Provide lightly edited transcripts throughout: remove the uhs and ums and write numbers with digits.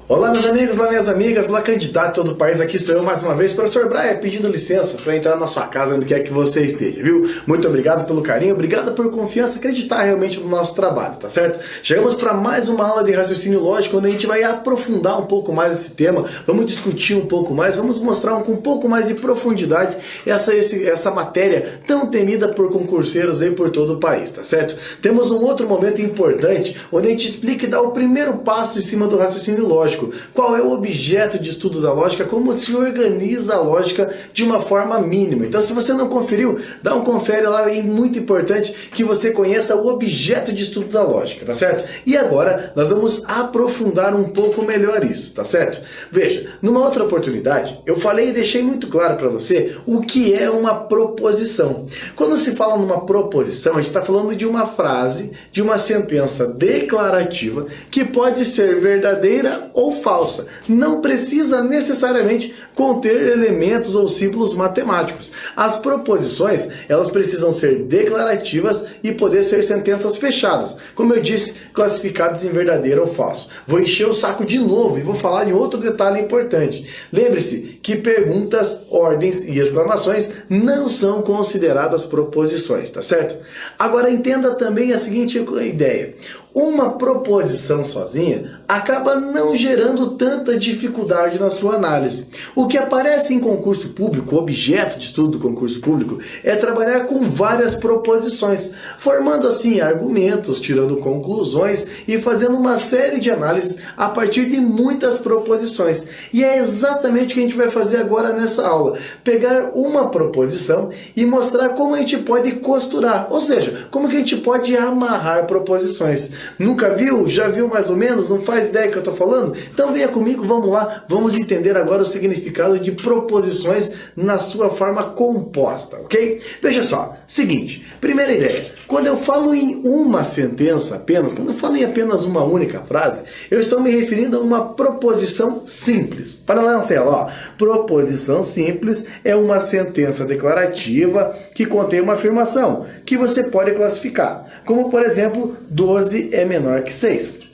Olá meus amigos, olá minhas amigas, olá candidato de todo o país, aqui estou eu mais uma vez, professor Braia, pedindo licença para entrar na sua casa onde quer que você esteja, viu? Muito obrigado pelo carinho, obrigado por confiança, acreditar realmente no nosso trabalho, tá certo? Chegamos para mais uma aula de raciocínio lógico, onde a gente vai aprofundar um pouco mais esse tema, vamos discutir um pouco mais, vamos mostrar com um pouco mais de profundidade essa matéria tão temida por concurseiros aí por todo o país, tá certo? Temos um outro momento importante, onde a gente explica e dá o primeiro passo em cima do raciocínio lógico. Qual é o objeto de estudo da lógica, como se organiza a lógica de uma forma mínima. Então, se você não conferiu, dá um confere lá, é muito importante que você conheça o objeto de estudo da lógica, tá certo? E agora, nós vamos aprofundar um pouco melhor isso, tá certo? Veja, numa outra oportunidade, eu falei e deixei muito claro para você o que é uma proposição. Quando se fala numa proposição, a gente está falando de uma frase, de uma sentença declarativa, que pode ser verdadeira ou falsa. Não precisa necessariamente conter elementos ou símbolos matemáticos. As proposições, elas precisam ser declarativas e poder ser sentenças fechadas. Como eu disse, classificadas em verdadeiro ou falso. Vou encher o saco de novo e vou falar de outro detalhe importante. Lembre-se que perguntas, ordens e exclamações não são consideradas proposições, tá certo? Agora entenda também a seguinte ideia. Uma proposição sozinha acaba não gerando tanta dificuldade na sua análise. O que aparece em concurso público, o objeto de estudo do concurso público, é trabalhar com várias proposições, formando assim argumentos, tirando conclusões e fazendo uma série de análises a partir de muitas proposições. E é exatamente o que a gente vai fazer agora nessa aula. Pegar uma proposição e mostrar como a gente pode costurar, ou seja, como que a gente pode amarrar proposições. Nunca viu? Já viu mais ou menos? Não faz ideia do que eu estou falando? Então venha comigo, vamos lá, vamos entender agora o significado de proposições na sua forma composta, ok? Veja só, seguinte, primeira ideia, quando eu falo em uma sentença apenas, quando eu falo em apenas uma única frase, eu estou me referindo a uma proposição simples. Para lá na tela, ó, proposição simples é uma sentença declarativa que contém uma afirmação, que você pode classificar, como por exemplo, 12 é menor que 6.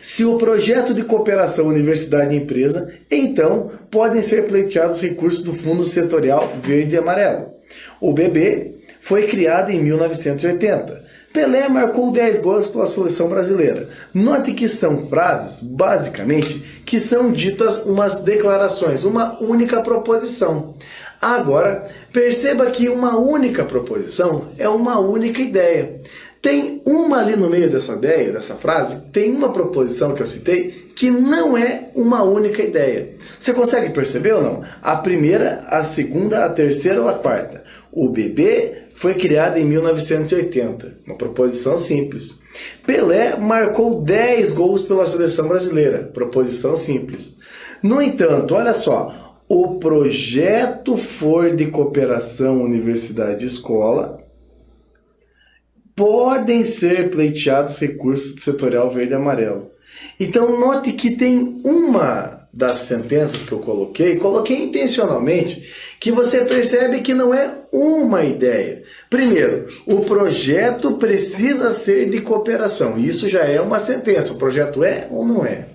Se o projeto de cooperação universidade-empresa, então podem ser pleiteados recursos do Fundo Setorial Verde e Amarelo. O BB foi criado em 1980. Pelé marcou 10 gols pela seleção brasileira. Note que são frases, basicamente, que são ditas umas declarações, uma única proposição. Agora, perceba que uma única proposição é uma única ideia. Tem uma ali no meio dessa ideia, dessa frase, tem uma proposição que eu citei que não é uma única ideia. Você consegue perceber ou não? A primeira, a segunda, a terceira ou a quarta. O bebê foi criado em 1980, uma proposição simples. Pelé marcou 10 gols pela seleção brasileira, proposição simples. No entanto, olha só, o projeto for de cooperação universidade-escola podem ser pleiteados recursos do setorial verde e amarelo. Então note que tem uma das sentenças que eu coloquei intencionalmente, que você percebe que não é uma ideia. Primeiro, o projeto precisa ser de cooperação. Isso já é uma sentença. O projeto é ou não é?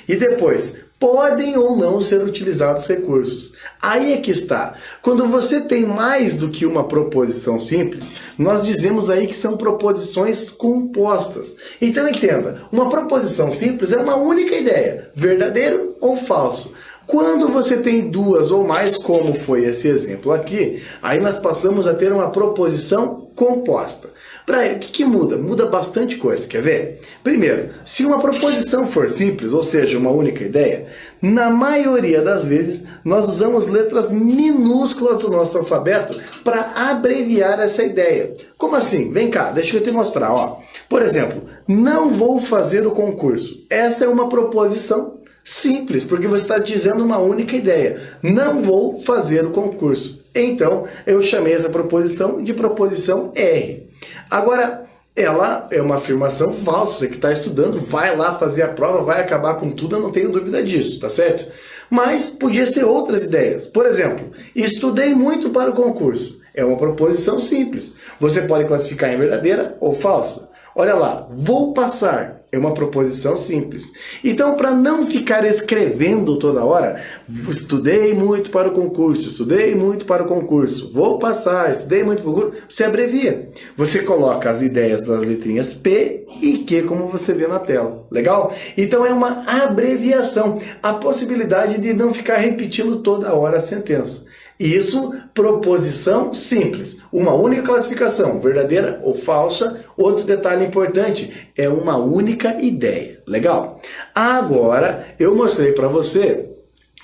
E depois, podem ou não ser utilizados recursos. Aí é que está. Quando você tem mais do que uma proposição simples, nós dizemos aí que são proposições compostas. Então entenda, uma proposição simples é uma única ideia, verdadeiro ou falso. Quando você tem duas ou mais, como foi esse exemplo aqui, aí nós passamos a ter uma proposição composta. O que muda? Muda bastante coisa, quer ver? Primeiro, se uma proposição for simples, ou seja, uma única ideia, na maioria das vezes nós usamos letras minúsculas do nosso alfabeto para abreviar essa ideia. Como assim? Vem cá, deixa eu te mostrar. Ó. Por exemplo, não vou fazer o concurso. Essa é uma proposição simples, porque você está dizendo uma única ideia. Não vou fazer o concurso. Então, eu chamei essa proposição de proposição R. Agora, ela é uma afirmação falsa. Você que está estudando, vai lá fazer a prova, vai acabar com tudo, eu não tenho dúvida disso, tá certo? Mas podia ser outras ideias. Por exemplo, estudei muito para o concurso. É uma proposição simples. Você pode classificar em verdadeira ou falsa. Olha lá, vou passar. É uma proposição simples. Então, para não ficar escrevendo toda hora, estudei muito para o concurso, estudei muito para o concurso, vou passar, estudei muito para o concurso, você abrevia. Você coloca as ideias das letrinhas P e Q, como você vê na tela. Legal? Então, é uma abreviação. A possibilidade de não ficar repetindo toda hora a sentença. Isso, proposição simples. Uma única classificação, verdadeira ou falsa. Outro detalhe importante, é uma única ideia. Legal? Agora, eu mostrei para você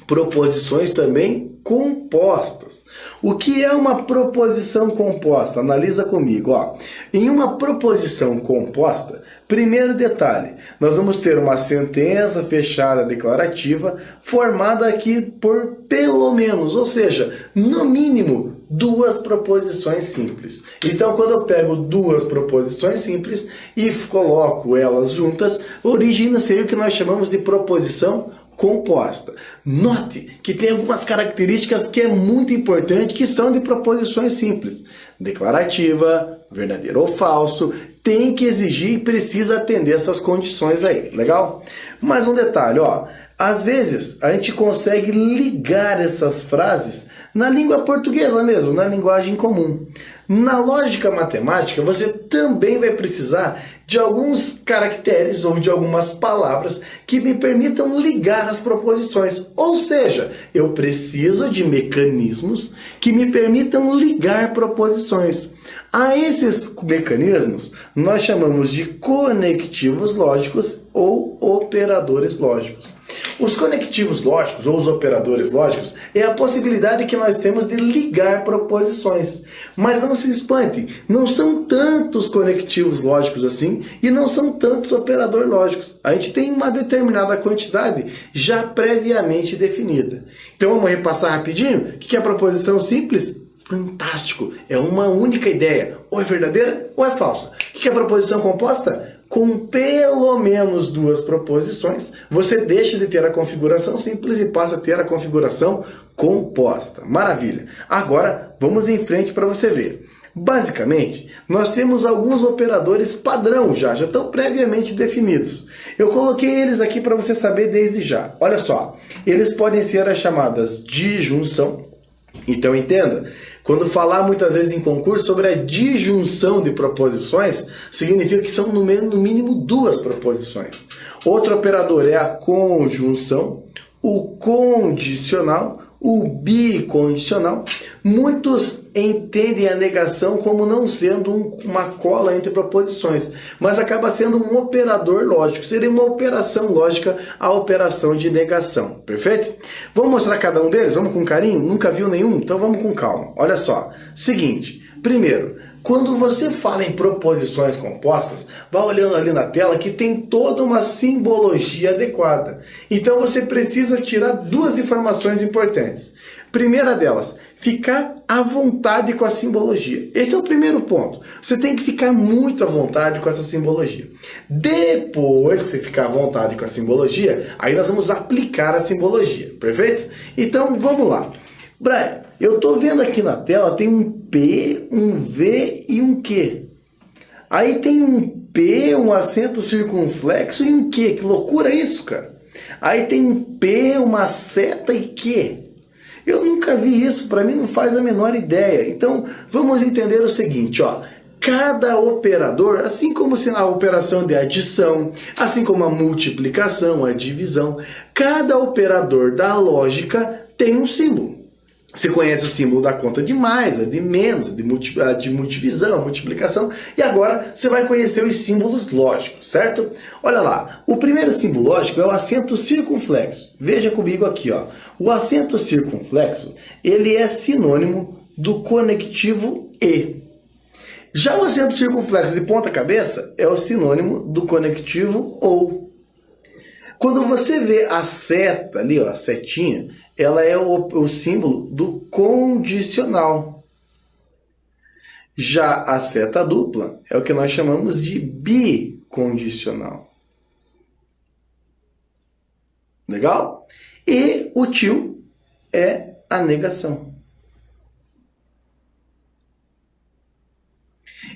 proposições também compostas. O que é uma proposição composta? Analisa comigo. Ó. Em uma proposição composta, primeiro detalhe, nós vamos ter uma sentença fechada declarativa formada aqui por pelo menos, ou seja, no mínimo, duas proposições simples. Então, quando eu pego duas proposições simples e coloco elas juntas, origina-se o que nós chamamos de proposição composta. Note que tem algumas características que é muito importante, que são de proposições simples. Declarativa, verdadeiro ou falso, tem que exigir e precisa atender essas condições aí, legal? Mais um detalhe, ó. Às vezes, a gente consegue ligar essas frases na língua portuguesa mesmo, na linguagem comum. Na lógica matemática, você também vai precisar de alguns caracteres ou de algumas palavras que me permitam ligar as proposições. Ou seja, eu preciso de mecanismos que me permitam ligar proposições. A esses mecanismos, nós chamamos de conectivos lógicos ou operadores lógicos. Os conectivos lógicos ou os operadores lógicos é a possibilidade que nós temos de ligar proposições. Mas não se espante, não são tantos conectivos lógicos assim e não são tantos operadores lógicos. A gente tem uma determinada quantidade já previamente definida. Então vamos repassar rapidinho. O que é a proposição simples? Fantástico! É uma única ideia. Ou é verdadeira ou é falsa. O que é a proposição composta? Com pelo menos duas proposições, você deixa de ter a configuração simples e passa a ter a configuração composta. Maravilha! Agora, vamos em frente para você ver. Basicamente, nós temos alguns operadores padrão já estão previamente definidos. Eu coloquei eles aqui para você saber desde já. Olha só, eles podem ser as chamadas disjunção. Então, entenda. Quando falar muitas vezes em concurso sobre a disjunção de proposições, significa que são no mínimo duas proposições. Outro operador é a conjunção, o condicional, o bicondicional. Muitos entendem a negação como não sendo uma cola entre proposições, mas acaba sendo um operador lógico. Seria uma operação lógica a operação de negação. Perfeito? Vamos mostrar cada um deles? Vamos com carinho? Nunca viu nenhum? Então vamos com calma. Olha só. Seguinte. Primeiro, quando você fala em proposições compostas, vá olhando ali na tela que tem toda uma simbologia adequada. Então você precisa tirar duas informações importantes. Primeira delas, ficar à vontade com a simbologia. Esse é o primeiro ponto. Você tem que ficar muito à vontade com essa simbologia. Depois que você ficar à vontade com a simbologia, aí nós vamos aplicar a simbologia. Perfeito? Então vamos lá. Brian, eu estou vendo aqui na tela, tem um P, um V e um Q. Aí tem um P, um acento circunflexo e um Q. Que loucura isso, cara. Aí tem um P, uma seta e Q. Eu nunca vi isso, para mim não faz a menor ideia. Então, vamos entender o seguinte, ó. Cada operador, assim como a operação de adição, assim como a multiplicação, a divisão, cada operador da lógica tem um símbolo. Você conhece o símbolo da conta de mais, a de menos, de multivisão, multiplicação. E agora você vai conhecer os símbolos lógicos, certo? Olha lá, o primeiro símbolo lógico é o acento circunflexo. Veja comigo aqui, ó. O acento circunflexo, ele é sinônimo do conectivo E. Já o acento circunflexo de ponta cabeça é o sinônimo do conectivo OU. Quando você vê a seta ali, ó, a setinha, ela é o símbolo do condicional. Já a seta dupla é o que nós chamamos de bicondicional. Legal? E o tio é a negação.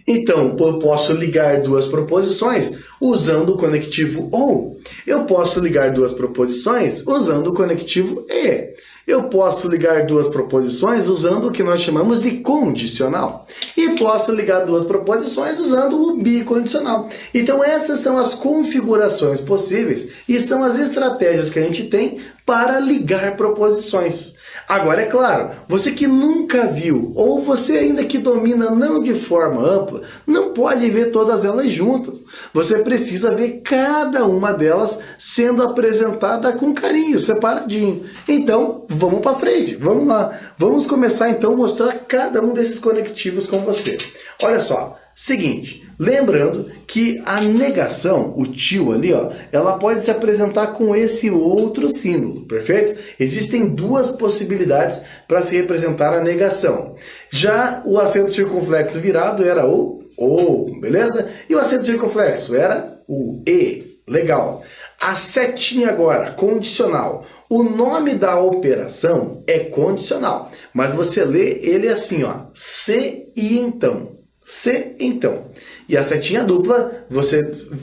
Então, eu posso ligar duas proposições usando o conectivo OU. Eu posso ligar duas proposições usando o conectivo E. Eu posso ligar duas proposições usando o que nós chamamos de condicional. E posso ligar duas proposições usando o bicondicional. Então essas são as configurações possíveis e são as estratégias que a gente tem para ligar proposições. Agora, é claro, você que nunca viu, ou você ainda que domina não de forma ampla, não pode ver todas elas juntas. Você precisa ver cada uma delas sendo apresentada com carinho, separadinho. Então, vamos para frente, vamos lá. Vamos começar então a mostrar cada um desses conectivos com você. Olha só, seguinte, lembrando que a negação, o tio ali, ó, ela pode se apresentar com esse outro símbolo, perfeito? Existem duas possibilidades para se representar a negação. Já o acento circunflexo virado era o beleza? E o acento circunflexo era o E, legal. A setinha agora, condicional. O nome da operação é condicional, mas você lê ele assim, ó, se e então. Se então. E a setinha dupla,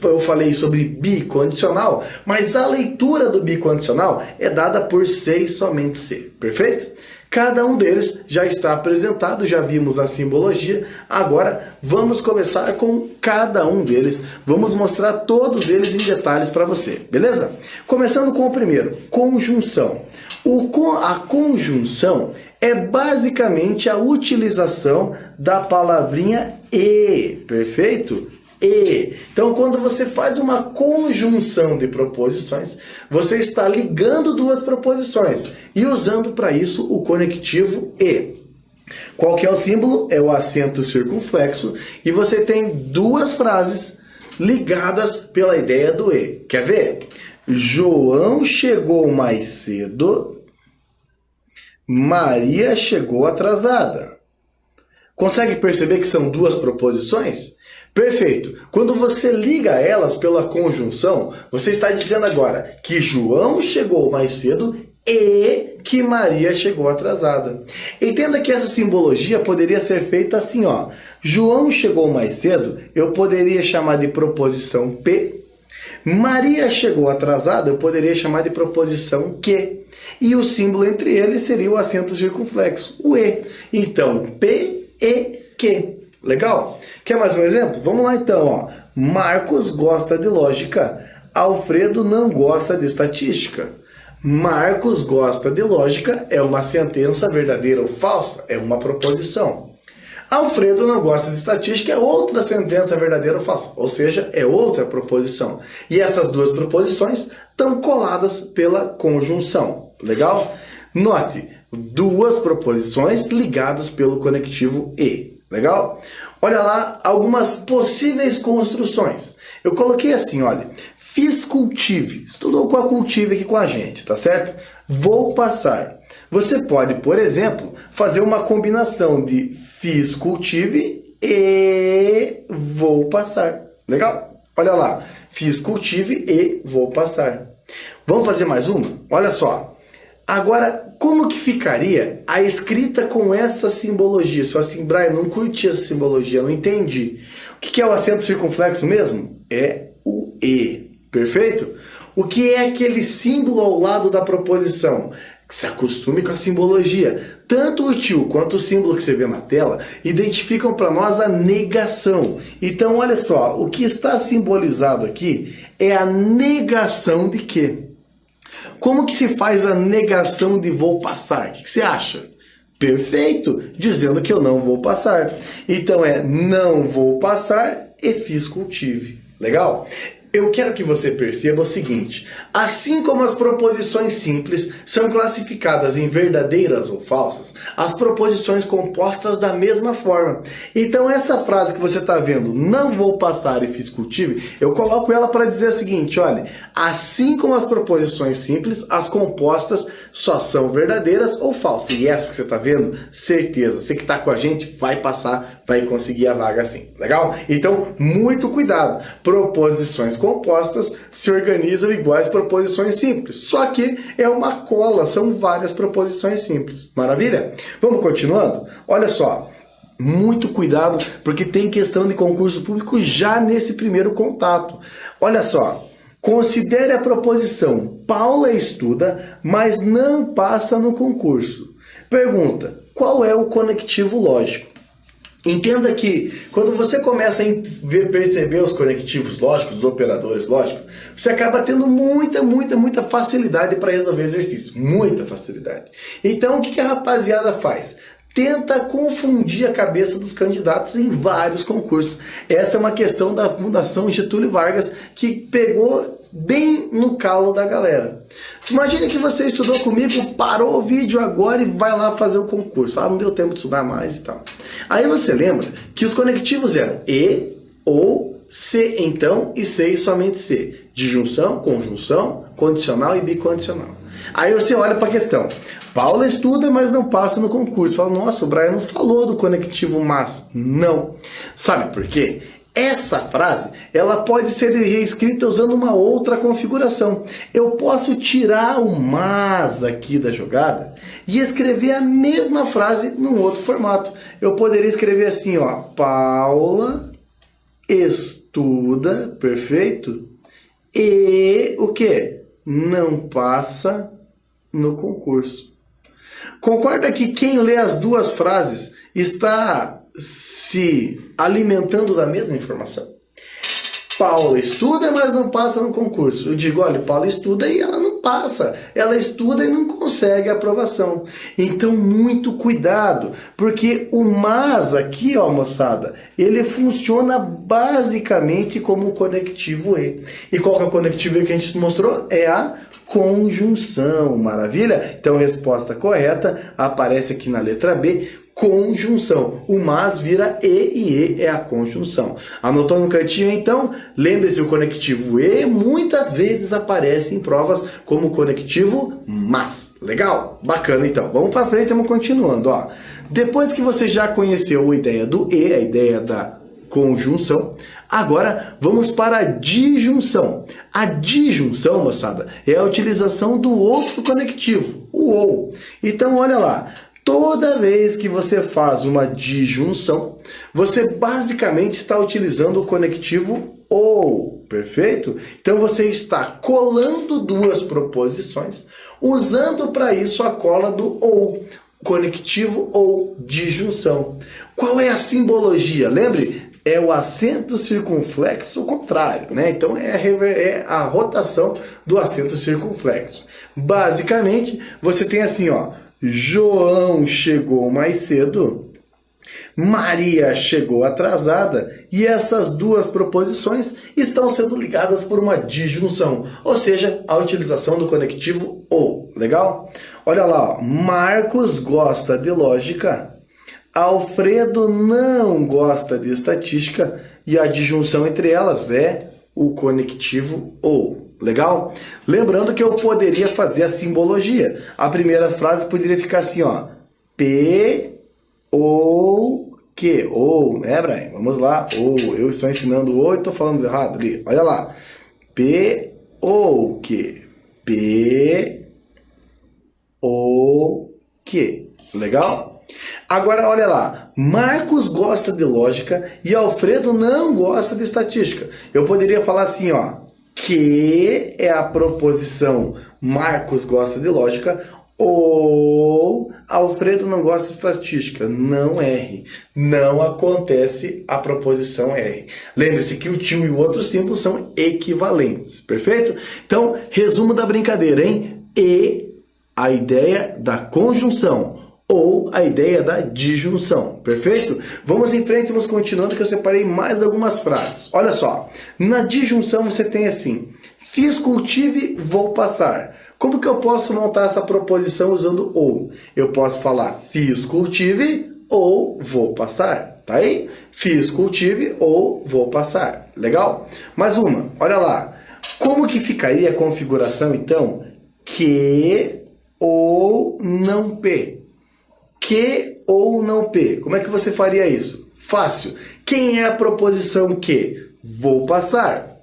eu falei sobre bicondicional, mas a leitura do bicondicional é dada por se e somente se, perfeito? Cada um deles já está apresentado, já vimos a simbologia. Agora vamos começar com cada um deles. Vamos mostrar todos eles em detalhes para você, beleza? Começando com o primeiro, conjunção. A conjunção é basicamente a utilização da palavrinha e, perfeito? E. Então, quando você faz uma conjunção de proposições, você está ligando duas proposições e usando para isso o conectivo E. Qual que é o símbolo? É o acento circunflexo e você tem duas frases ligadas pela ideia do E. Quer ver? João chegou mais cedo, Maria chegou atrasada. Consegue perceber que são duas proposições? Perfeito. Quando você liga elas pela conjunção, você está dizendo agora que João chegou mais cedo e que Maria chegou atrasada. Entenda que essa simbologia poderia ser feita assim, ó. João chegou mais cedo, eu poderia chamar de proposição P. Maria chegou atrasada, eu poderia chamar de proposição que. E o símbolo entre eles seria o acento circunflexo, o E. Então, P, E, que. Legal? Quer mais um exemplo? Vamos lá então, ó. Marcos gosta de lógica, Alfredo não gosta de estatística. Marcos gosta de lógica é uma sentença verdadeira ou falsa, é uma proposição. Alfredo não gosta de estatística é outra sentença verdadeira ou falsa, ou seja, é outra proposição. E essas duas proposições estão coladas pela conjunção. Legal? Note, duas proposições ligadas pelo conectivo E. Legal? Olha lá algumas possíveis construções. Eu coloquei assim, olha, fiz cultive, estudou com a cultive aqui com a gente, tá certo? Vou passar. Você pode, por exemplo, fazer uma combinação de fiz cultive e vou passar. Legal? Olha lá, fiz cultive e vou passar. Vamos fazer mais uma? Olha só. Agora, como que ficaria a escrita com essa simbologia? Só assim, Brian, não curti essa simbologia, não entendi. O que é o acento circunflexo mesmo? É o E, perfeito? O que é aquele símbolo ao lado da proposição? Se acostume com a simbologia. Tanto o tio quanto o símbolo que você vê na tela identificam para nós a negação. Então, olha só, o que está simbolizado aqui é a negação de quê? Como que se faz a negação de vou passar? O que você acha? Perfeito, dizendo que eu não vou passar. Então é não vou passar e fiz cultive. Legal? Eu quero que você perceba o seguinte, assim como as proposições simples são classificadas em verdadeiras ou falsas, as proposições compostas da mesma forma. Então essa frase que você está vendo, não vou passar e fiz cultive, eu coloco ela para dizer o seguinte, olha, assim como as proposições simples, as compostas só são verdadeiras ou falsas. E essa que você está vendo, certeza, você que está com a gente vai passar, vai conseguir a vaga assim. Legal? Então, muito cuidado. Proposições compostas se organizam iguais proposições simples. Só que é uma cola, são várias proposições simples. Maravilha? Vamos continuando? Olha só. Muito cuidado, porque tem questão de concurso público já nesse primeiro contato. Olha só, considere a proposição: Paula estuda, mas não passa no concurso. Pergunta: qual é o conectivo lógico? Entenda que quando você começa a perceber os conectivos lógicos, os operadores lógicos, você acaba tendo muita facilidade para resolver exercício. Muita facilidade. Então o que a rapaziada faz? Tenta confundir a cabeça dos candidatos em vários concursos. Essa é uma questão da Fundação Getúlio Vargas que pegou bem no calo da galera. Imagine que você estudou comigo, parou o vídeo agora e vai lá fazer o concurso. Ah, não deu tempo de estudar mais e tal. Aí você lembra que os conectivos eram e, ou, se então e se e somente se. Disjunção, conjunção, condicional e bicondicional. Aí você olha para a questão. Paula estuda, mas não passa no concurso. Fala, nossa, o Brian não falou do conectivo mas. Não. Sabe por quê? Essa frase, ela pode ser reescrita usando uma outra configuração. Eu posso tirar o mas aqui da jogada e escrever a mesma frase num outro formato. Eu poderia escrever assim, ó, Paula estuda, perfeito, e o quê? Não passa no concurso. Concorda que quem lê as duas frases está se alimentando da mesma informação? Paula estuda, mas não passa no concurso. Eu digo, olha, Paula estuda e ela não passa. Ela estuda e não consegue a aprovação. Então, muito cuidado, porque o mas aqui, ó, moçada, ele funciona basicamente como o conectivo e. E qual que é o conectivo e que a gente mostrou? É a conjunção. Maravilha? Então, a resposta correta aparece aqui na letra B, conjunção. O mas vira e é a conjunção. Anotou no cantinho então? Lembre-se, o conectivo e muitas vezes aparece em provas como conectivo mas. Legal? Bacana então. Vamos para frente, vamos continuando. Ó. Depois que você já conheceu a ideia do e, a ideia da conjunção, agora vamos para a disjunção. A disjunção, moçada, é a utilização do outro conectivo, o ou. Então, olha lá. Toda vez que você faz uma disjunção, você basicamente está utilizando o conectivo ou, perfeito? Então você está colando duas proposições, usando para isso a cola do ou, conectivo ou disjunção. Qual é a simbologia? Lembre, é o acento circunflexo contrário, né? Então é a rotação do acento circunflexo. Basicamente, você tem assim, ó, João chegou mais cedo, Maria chegou atrasada, e essas duas proposições estão sendo ligadas por uma disjunção, ou seja, a utilização do conectivo ou. Legal? Olha lá, ó. Marcos gosta de lógica, Alfredo não gosta de estatística, e a disjunção entre elas é o conectivo ou. Legal? Lembrando que eu poderia fazer a simbologia. A primeira frase poderia ficar assim, ó. P, ou, que. Ou, né, Brian? Vamos lá. Ou, eu estou ensinando ou e estou falando errado ali. Olha lá. P, ou, que. P, ou, que. Legal? Agora, olha lá. Marcos gosta de lógica e Alfredo não gosta de estatística. Eu poderia falar assim, ó. Que é a proposição Marcos gosta de lógica ou Alfredo não gosta de estatística. Não erre. Não acontece a proposição R. Lembre-se que o tio e o outro símbolo são equivalentes. Perfeito? Então, resumo da brincadeira, hein? E a ideia da conjunção ou a ideia da disjunção, perfeito? Vamos em frente, vamos continuando que eu separei mais algumas frases. Olha só, na disjunção você tem assim, fiz, cultive, vou passar. Como que eu posso montar essa proposição usando ou? Eu posso falar fiz, cultive ou vou passar, tá aí? Fiz, cultive ou vou passar, legal? Mais uma, olha lá, como que ficaria a configuração então? Que ou não P. Que ou não P. Como é que você faria isso? Fácil. Quem é a proposição que? Vou passar.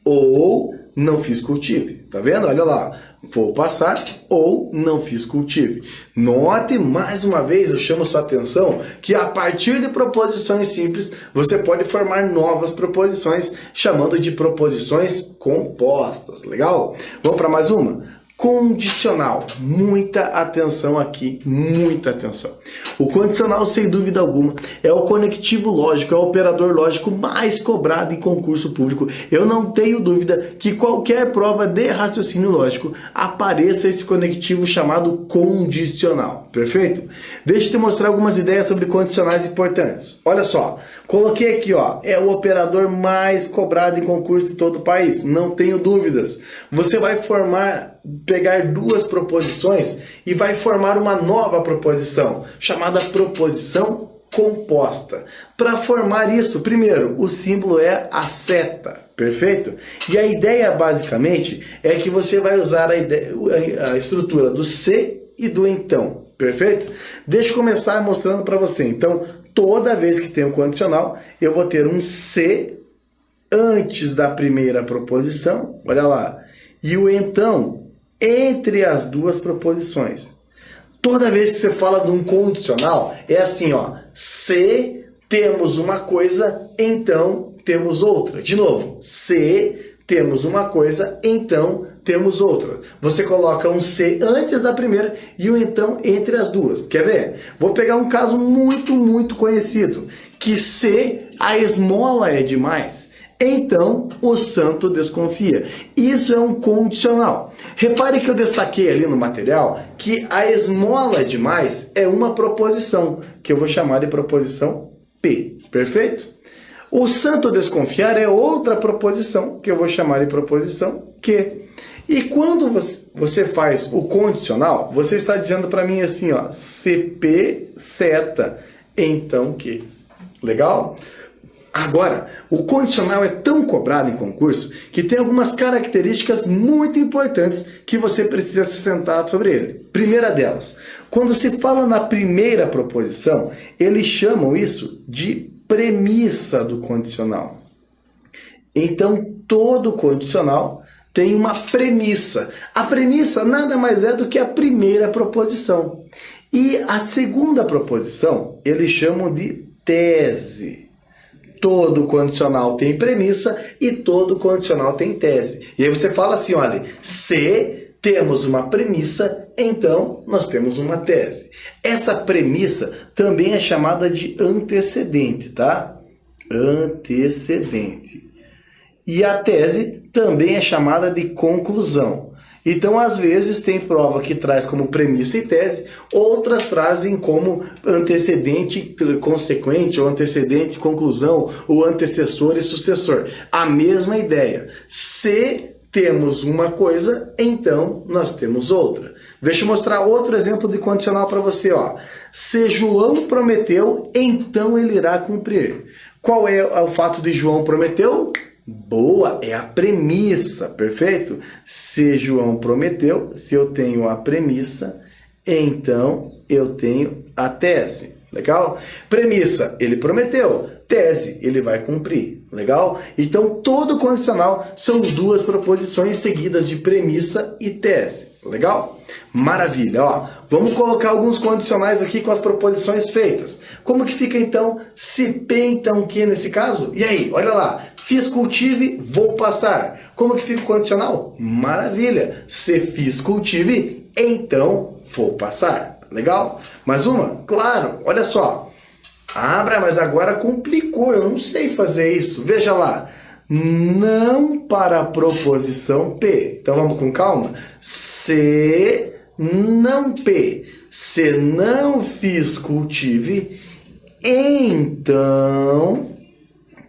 Ou não fiz cultive. Tá vendo? Olha lá. Vou passar ou não fiz cultive. Note mais uma vez, eu chamo sua atenção, que a partir de proposições simples, você pode formar novas proposições, chamando de proposições compostas. Legal? Vamos para mais uma? Condicional. Muita atenção aqui, muita atenção. O condicional, sem dúvida alguma, é o conectivo lógico, é o operador lógico mais cobrado em concurso público. Eu não tenho dúvida que qualquer prova de raciocínio lógico apareça esse conectivo chamado condicional. Perfeito? Deixa eu te mostrar algumas ideias sobre condicionais importantes. Olha só, coloquei aqui, ó, é o operador mais cobrado em concurso de todo o país. Não tenho dúvidas. Você vai pegar duas proposições e vai formar uma nova proposição, chamada proposição composta. Para formar isso, primeiro, o símbolo é a seta, perfeito? E a ideia, basicamente, é que você vai usar a estrutura do se e do então, perfeito? Deixa eu começar mostrando para você. Então, toda vez que tem um condicional, eu vou ter um se antes da primeira proposição, olha lá, e o então entre as duas proposições. Toda vez que você fala de um condicional, é assim, ó, se temos uma coisa, então temos outra. De novo, se temos uma coisa, então temos outra. Você coloca um se antes da primeira e o então entre as duas. Quer ver? Vou pegar um caso muito conhecido, que se a esmola é demais, então o santo desconfia. Isso é um condicional. Repare que eu destaquei ali no material que a esmola demais é uma proposição, que eu vou chamar de proposição P. Perfeito? O santo desconfiar é outra proposição, que eu vou chamar de proposição Q. E quando você faz o condicional, você está dizendo para mim assim, ó, CP seta, então Q. Legal? Agora, o condicional é tão cobrado em concurso que tem algumas características muito importantes que você precisa se sentar sobre ele. Primeira delas, quando se fala na primeira proposição, eles chamam isso de premissa do condicional. Então, todo condicional tem uma premissa. A premissa nada mais é do que a primeira proposição. E a segunda proposição, eles chamam de tese. Todo condicional tem premissa e todo condicional tem tese. E aí você fala assim, olha, se temos uma premissa, então nós temos uma tese. Essa premissa também é chamada de antecedente, tá? Antecedente. E a tese também é chamada de conclusão. Então, às vezes, tem prova que traz como premissa e tese, outras trazem como antecedente consequente, ou antecedente conclusão, ou antecessor e sucessor. A mesma ideia. Se temos uma coisa, então nós temos outra. Deixa eu mostrar outro exemplo de condicional para você. Ó. Se João prometeu, então ele irá cumprir. Qual é o fato de João prometeu? Boa, é a premissa, perfeito? Se João prometeu, se eu tenho a premissa, então eu tenho a tese. Legal? Premissa, ele prometeu. Tese, ele vai cumprir. Legal? Então, todo condicional são duas proposições seguidas de premissa e tese. Legal? Maravilha. Ó, vamos colocar alguns condicionais aqui com as proposições feitas. Como que fica, então, se P, então, que nesse caso? E aí, olha lá. Fiz cultive, vou passar. Como que fica o condicional? Maravilha. Se fiz cultive, então vou passar. Legal? Mais uma? Claro. Olha só. Ah, mas agora complicou. Eu não sei fazer isso. Veja lá. Não para a proposição P. Então vamos com calma. Se não P. Se não fiz cultive, então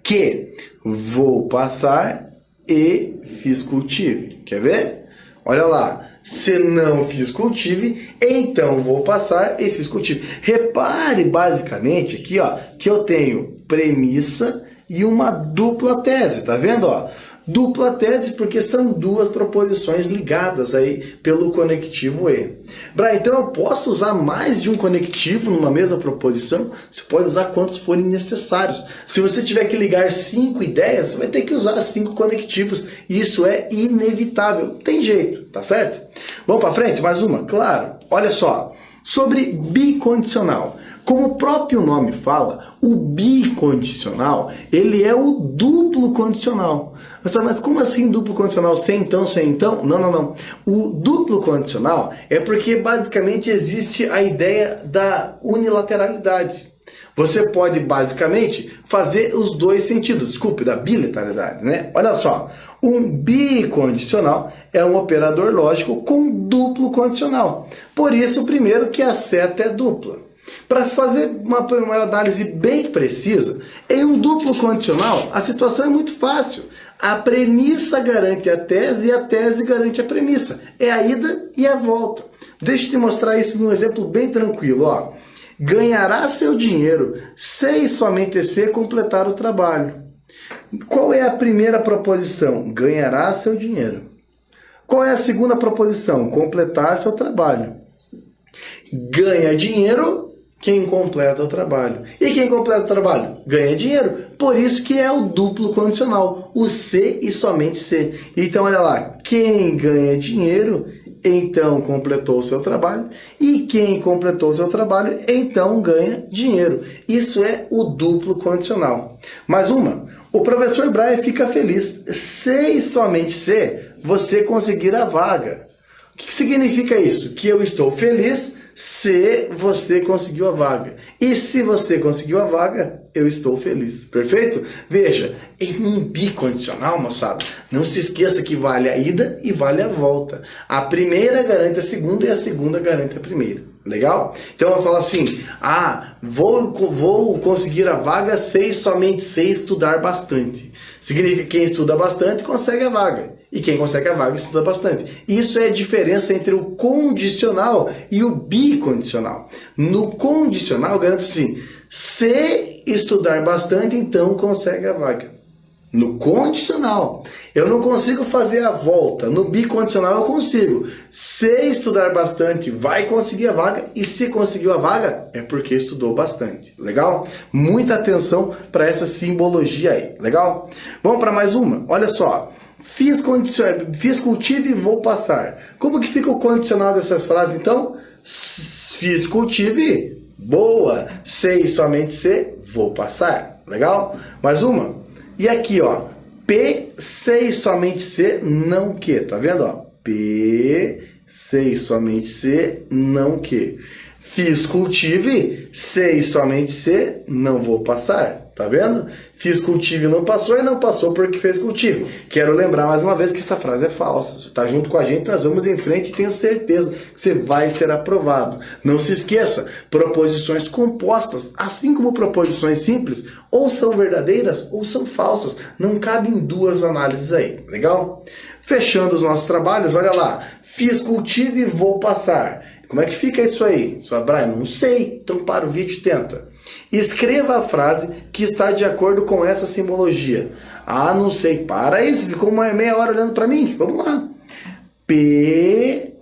que vou passar e fiz cultive. Quer ver? Olha lá. Se não fiz cultive, então vou passar e fiz cultive. Repare basicamente aqui, ó, que eu tenho premissa e uma dupla tese. Tá vendo? Ó? Dupla tese porque são duas proposições ligadas aí pelo conectivo e. Bra, então eu posso usar mais de um conectivo numa mesma proposição? Você pode usar quantos forem necessários. Se você tiver que ligar 5 ideias, você vai ter que usar 5 conectivos. Isso é inevitável. Tem jeito, tá certo? Vamos para frente? Mais uma? Claro. Olha só. Sobre bicondicional. Como o próprio nome fala, o bicondicional, ele é o duplo condicional. Mas como assim duplo condicional? Sem então, sem então? Não. O duplo condicional é porque basicamente existe a ideia da unilateralidade. Você pode basicamente fazer os dois sentidos, desculpe, da bilateralidade, né? Olha só, um bicondicional é um operador lógico com duplo condicional. Por isso, o primeiro que a seta é dupla. Para fazer uma análise bem precisa, em um duplo condicional, a situação é muito fácil. A premissa garante a tese e a tese garante a premissa. É a ida e a volta. Deixa eu te mostrar isso num exemplo bem tranquilo. Ó. Ganhará seu dinheiro se e somente se completar o trabalho. Qual é a primeira proposição? Ganhará seu dinheiro. Qual é a segunda proposição? Completar seu trabalho. Ganha dinheiro quem completa o trabalho. E quem completa o trabalho? Ganha dinheiro. Por isso que é o duplo condicional. O se e somente se. Então, olha lá. Quem ganha dinheiro, então completou o seu trabalho. E quem completou o seu trabalho, então ganha dinheiro. Isso é o duplo condicional. Mais uma. O professor Brian fica feliz se e somente se você conseguir a vaga. O que significa isso? Que eu estou feliz se você conseguiu a vaga. E se você conseguiu a vaga, eu estou feliz. Perfeito? Veja, em um bicondicional, moçada, não se esqueça que vale a ida e vale a volta. A primeira garante a segunda e a segunda garante a primeira. Legal? Então eu falo assim, vou conseguir a vaga se e somente se estudar bastante. Significa que quem estuda bastante consegue a vaga. E quem consegue a vaga estuda bastante. Isso é a diferença entre o condicional e o bicondicional. No condicional, garanto assim, se estudar bastante, então consegue a vaga. No condicional, eu não consigo fazer a volta. No bicondicional eu consigo. Se estudar bastante, vai conseguir a vaga. E se conseguiu a vaga, é porque estudou bastante. Legal? Muita atenção para essa simbologia aí. Legal? Vamos para mais uma? Olha só. Fiz cultivo e vou passar. Como que fica o condicional dessas frases, então? Fiz cultive, boa. Sei somente se, vou passar. Legal? Mais uma? E aqui, ó. P, sei somente se, não que. Tá vendo, ó? P, sei somente se, não que. Fiz cultive, sei somente se, não vou passar. Tá vendo? Fiz cultivo e não passou, e não passou porque fez cultivo. Quero lembrar mais uma vez que essa frase é falsa. Você está junto com a gente, nós vamos em frente e tenho certeza que você vai ser aprovado. Não se esqueça, proposições compostas, assim como proposições simples, ou são verdadeiras ou são falsas. Não cabem duas análises aí. Legal? Fechando os nossos trabalhos, olha lá. Fiz cultivo e vou passar. Como é que fica isso aí? Só, Brian, não sei. Então para o vídeo e tenta. Escreva a frase que está de acordo com essa simbologia. Ah, não sei. Para aí, você ficou uma meia hora olhando para mim. Vamos lá. P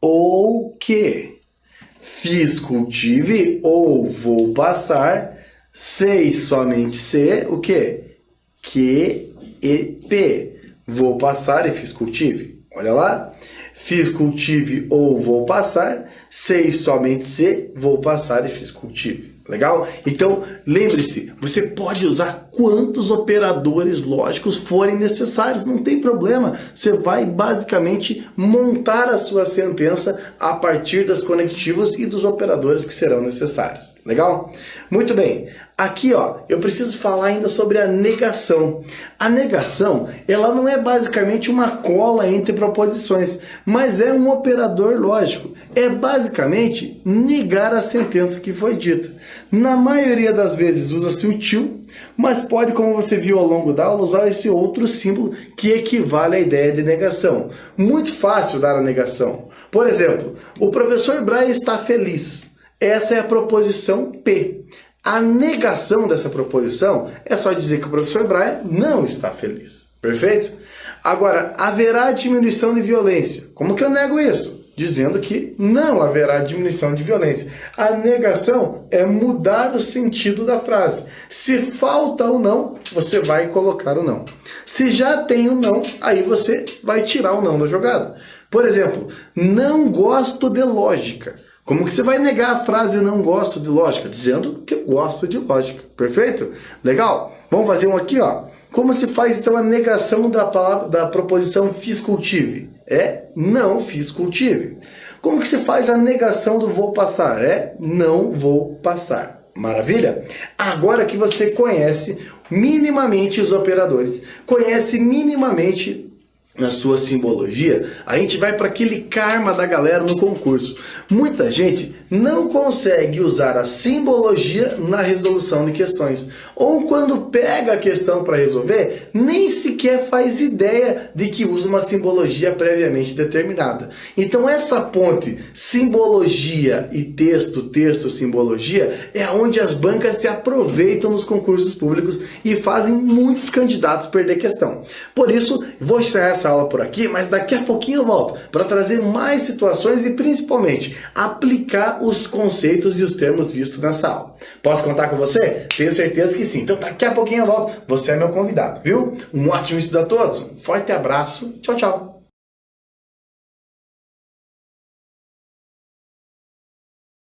ou que. Fiz cultive ou vou passar. Sei somente se. O quê? Que e P. Vou passar e fiz cultive. Olha lá. Fiz cultive ou vou passar. Sei somente se, vou passar e fiz cultive. Legal? Então, lembre-se, você pode usar quantos operadores lógicos forem necessários, não tem problema. Você vai basicamente montar a sua sentença a partir das conectivas e dos operadores que serão necessários. Legal? Muito bem. Aqui, ó, eu preciso falar ainda sobre a negação. A negação, ela não é basicamente uma cola entre proposições, mas é um operador lógico. É basicamente negar a sentença que foi dita. Na maioria das vezes usa-se o til, mas pode, como você viu ao longo da aula, usar esse outro símbolo que equivale à ideia de negação. Muito fácil dar a negação. Por exemplo, o professor Brian está feliz. Essa é a proposição P. A negação dessa proposição é só dizer que o professor Brian não está feliz. Perfeito? Agora, haverá diminuição de violência. Como que eu nego isso? Dizendo que não haverá diminuição de violência. A negação é mudar o sentido da frase. Se falta o não, você vai colocar o não. Se já tem o não, aí você vai tirar o não da jogada. Por exemplo, não gosto de lógica. Como que você vai negar a frase não gosto de lógica? Dizendo que eu gosto de lógica. Perfeito? Legal? Vamos fazer um aqui, ó. Como se faz então a negação da palavra, da proposição fiz cultive? É não fiz cultive. Como que se faz a negação do vou passar? É não vou passar. Maravilha? Agora que você conhece minimamente os operadores, conhece minimamente na sua simbologia, a gente vai para aquele karma da galera no concurso. Muita gente não consegue usar a simbologia na resolução de questões. Ou quando pega a questão para resolver, nem sequer faz ideia de que usa uma simbologia previamente determinada. Então essa ponte simbologia e texto, texto, simbologia, é onde as bancas se aproveitam nos concursos públicos e fazem muitos candidatos perder questão. Por isso, vou encerrar essa aula por aqui, mas daqui a pouquinho eu volto para trazer mais situações e principalmente aplicar os conceitos e os termos vistos nessa aula. Posso contar com você? Tenho certeza que sim. Então daqui a pouquinho eu volto. Você é meu convidado, viu? Um ótimo estudo a todos. Um forte abraço. Tchau, tchau.